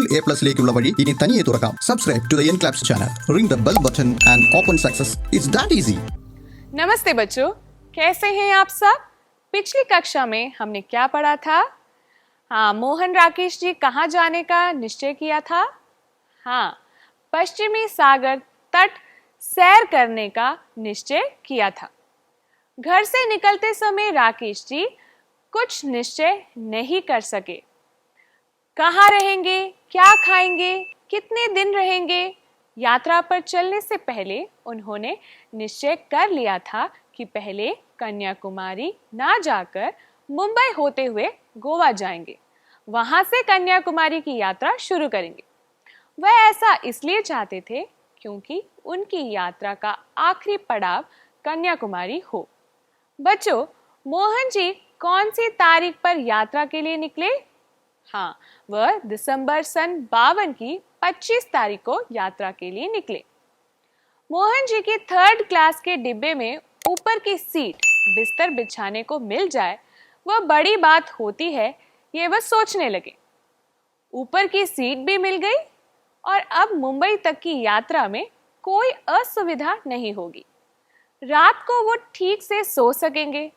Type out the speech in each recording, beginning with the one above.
AAA+ലേക്കുള്ള വഴി ഇനി തനിയെ തുറക്കാം. Subscribe to the Enclaps channel. Ring the bell button and open success. It's that easy. नमस्ते बच्चों, कैसे हैं आप सब? पिछली कक्षा में हमने क्या पढ़ा था? हाँ, मोहन राकेश जी कहाँ जाने का निश्चय किया था? हाँ, पश्चिमी सागर तट सैर करने का निश्चय किया था. घर से निकलते समय राकेश जी कुछ निश्चय नहीं कर सके. कहाँ रहेंगे, क्या खाएंगे, कितने दिन रहेंगे? यात्रा पर चलने से पहले उन्होंने निश्चय कर लिया था कि पहले कन्याकुमारी ना जाकर मुंबई होते हुए गोवा जाएंगे. वहां से कन्याकुमारी की यात्रा शुरू करेंगे. वह ऐसा इसलिए चाहते थे क्योंकि उनकी यात्रा का आखिरी पड़ाव कन्याकुमारी हो. बच्चों, मोहन जी कौन सी तारीख पर यात्रा के लिए निकले? हाँ, वह दिसंबर सन 52 की 25 तारीख को यात्रा के लिए निकले. मोहन जी की 3rd क्लास के डिब्बे में ऊपर की सीट बिस्तर बिछाने को मिल जाए वह बड़ी बात होती है, ये वह सोचने लगे. ऊपर की सीट भी मिल गई और अब मुंबई तक की यात्रा में कोई असुविधा नहीं होगी. रात को वो ठीक से सो सकेंगे.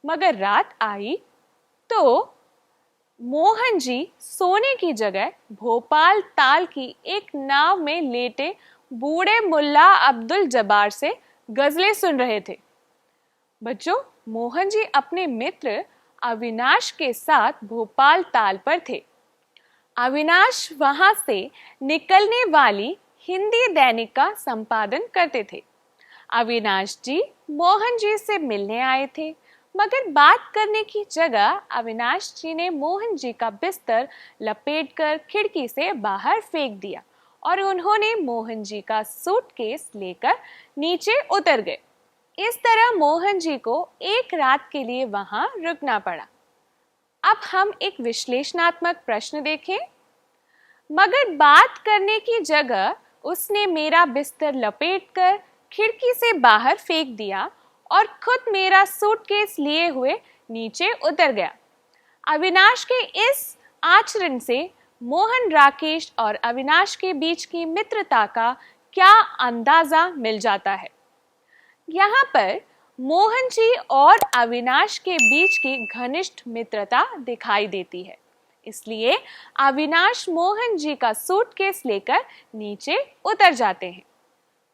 मगर रात आई तो मोहन जी सोने की जगह भोपाल ताल की एक नाव में लेटे बूढ़े मुल्ला अब्दुल जब्बार से गजलें सुन रहे थे. बच्चों, मोहन जी अपने मित्र अविनाश के साथ भोपाल ताल पर थे. अविनाश वहां से निकलने वाली हिंदी दैनिक का संपादन करते थे. अविनाश जी मोहन जी से मिलने आए थे, मगर बात करने की जगह अविनाश जी ने मोहन जी का बिस्तर लपेटकर खिड़की से बाहर फेंक दिया और उन्होंने मोहन जी का सूटकेस लेकर नीचे उतर गए. इस तरह मोहन जी को एक रात के लिए वहां रुकना पड़ा. अब हम एक विश्लेषणात्मक प्रश्न देखें. मगर बात करने की जगह उसने मेरा बिस्तर लपेटकर खिड़की से बाहर फेंक दिया और खुद मेरा सूटकेस लिए हुए नीचे उतर गया. अविनाश के इस आचरण से मोहन राकेश और अविनाश के बीच की मित्रता का क्या अंदाजा मिल जाता है. यहाँ पर मोहन जी और अविनाश के बीच की घनिष्ठ मित्रता दिखाई देती है. इसलिए अविनाश मोहन जी का सूटकेस लेकर नीचे उतर जाते हैं.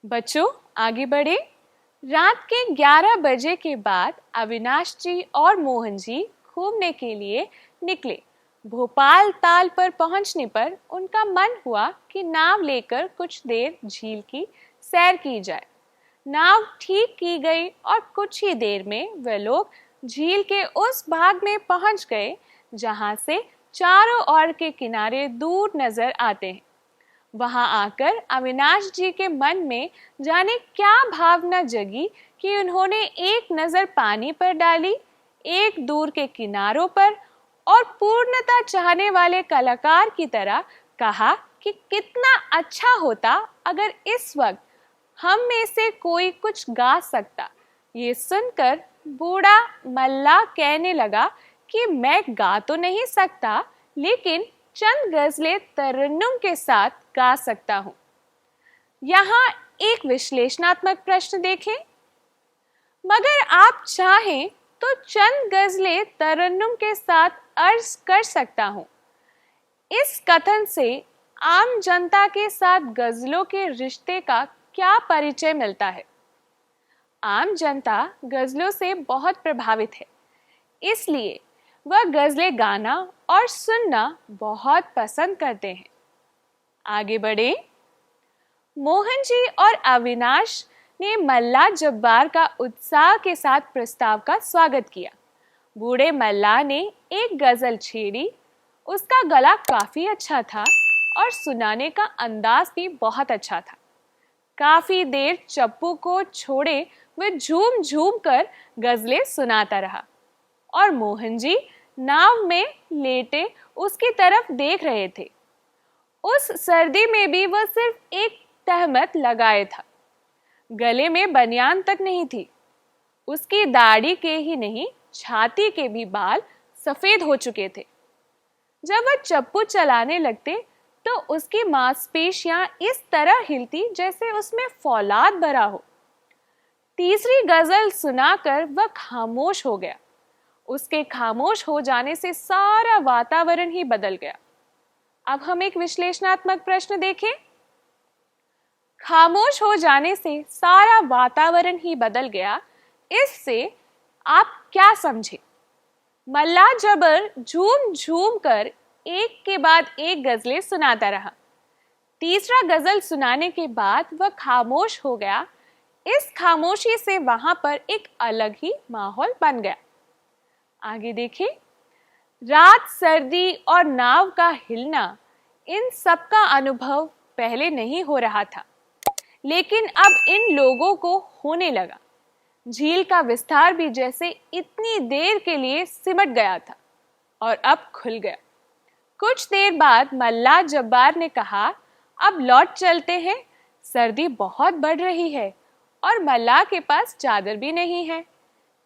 बच्चों, आगे बढ़े. रात के 11 बजे के बाद अविनाश जी और मोहन जी घूमने के लिए निकले. भोपाल ताल पर पहुंचने पर उनका मन हुआ कि नाव लेकर कुछ देर झील की सैर की जाए. नाव ठीक की गई और कुछ ही देर में वे लोग झील के उस भाग में पहुंच गए जहां से चारों ओर के किनारे दूर नजर आते हैं. वहां आकर अविनाश जी के मन में जाने क्या भावना जगी कि उन्होंने एक नजर पानी पर डाली, एक दूर के किनारों पर, और पूर्णता चाहने वाले कलाकार की तरह कहा कि कितना अच्छा होता अगर इस वक्त हम में से कोई कुछ गा सकता. ये सुनकर बूढ़ा मल्ला कहने लगा कि मैं गा तो नहीं सकता, लेकिन चंद गजलें तरन्नुम के साथ गा सकता हूं. यहां एक विश्लेषणात्मक प्रश्न देखें. मगर आप चाहें तो चंद गजलें तरन्नुम के साथ अर्ज कर सकता हूं. इस कथन से आम जनता के साथ गजलों के रिश्ते का क्या परिचय मिलता है? आम जनता गजलों से बहुत प्रभावित है, इसलिए वह गजलें गाना और सुनना बहुत पसंद करते हैं. आगे बढ़े. मोहन जी और अविनाश ने मल्ला जब्बार का उत्साह के साथ प्रस्ताव का स्वागत किया. बूढ़े मल्ला ने एक गजल छेड़ी. उसका गला काफी अच्छा था और सुनाने का अंदाज भी बहुत अच्छा था. काफी देर चप्पू को छोड़े वह झूम झूम कर गजलें सुनाता रहा और मोहन जी नाव में लेटे उसकी तरफ देख रहे थे. उस सर्दी में भी वह सिर्फ एक तहमत लगाए था. गले में बनियान तक नहीं थी. उसकी दाढ़ी के ही नहीं, छाती के भी बाल सफेद हो चुके थे. जब वह चप्पू चलाने लगते तो उसकी मांसपेशियां इस तरह हिलती जैसे उसमें फौलाद भरा हो। तीसरी गजल सुनाकर वह खामोश हो गया। उसके खामोश हो जाने से सारा वातावरण ही बदल गया। अब हम एक विश्लेषणात्मक प्रश्न देखें। खामोश हो जाने से सारा वातावरण ही बदल गया, इससे आप क्या समझे? मल्लाह जबर झूम झूम कर एक के बाद एक गजलें सुनाता रहा। तीसरा गजल सुनाने के बाद वह खामोश हो गया। इस खामोशी से वहां पर एक अलग ही माहौल बन गया। आगे देखिए। रात, सर्दी और नाव का हिलना, इन सब का अनुभव पहले नहीं हो रहा था, लेकिन अब इन लोगों को होने लगा। झील का विस्तार भी जैसे इतनी देर के लिए सिमट गया था और अब खुल गया। कुछ देर बाद मल्लाह जब्बार ने कहा, अब लौट चलते हैं, सर्दी बहुत बढ़ रही है और मल्लाह के पास चादर भी नहीं है।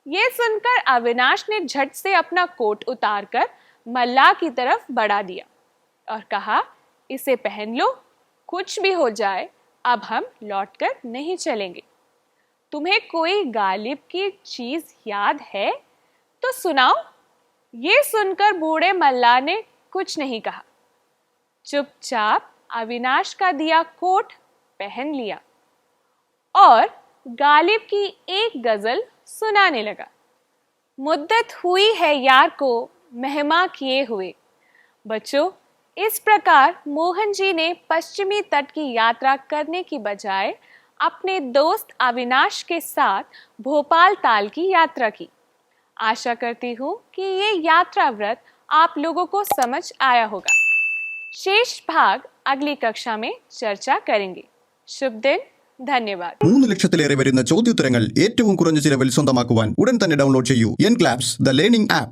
ये सुनकर अविनाश ने झट से अपना कोट उतारकर मल्लाह की तरफ बढ़ा दिया और कहा, इसे पहन लो, कुछ भी हो जाए अब हम लौटकर नहीं चलेंगे। तुम्हें कोई गालिब की चीज याद है तो सुनाओ। ये सुनकर बूढ़े मल्लाह ने कुछ नहीं कहा, चुपचाप अविनाश का दिया कोट पहन लिया और गालिब की एक गजल सुनाने लगा। मुद्दत हुई है यार को मेहमा किए हुए। बच्चों, इस प्रकार मोहन जी ने पश्चिमी तट की यात्रा करने की बजाय अपने दोस्त अविनाश के साथ भोपाल ताल की यात्रा की। आशा करती हूँ कि ये यात्रा व्रत आप लोगों को समझ आया होगा। शेष भाग अगली कक्षा में चर्चा करेंगे। शुभ दिन, धन्यवाद। 3 ലക്ഷത്തിലേറെ വരുന്ന ചോദ്യോത്തരങ്ങൾ ഏറ്റവും കുറഞ്ഞ ചിലവിൽ സ്വന്തമാക്കുവാൻ ഉടൻ തന്നെ ഡൗൺലോഡ് ചെയ്യൂ എൻക്ലാബ്സ് ദ ലേണിംഗ് ആപ്പ്.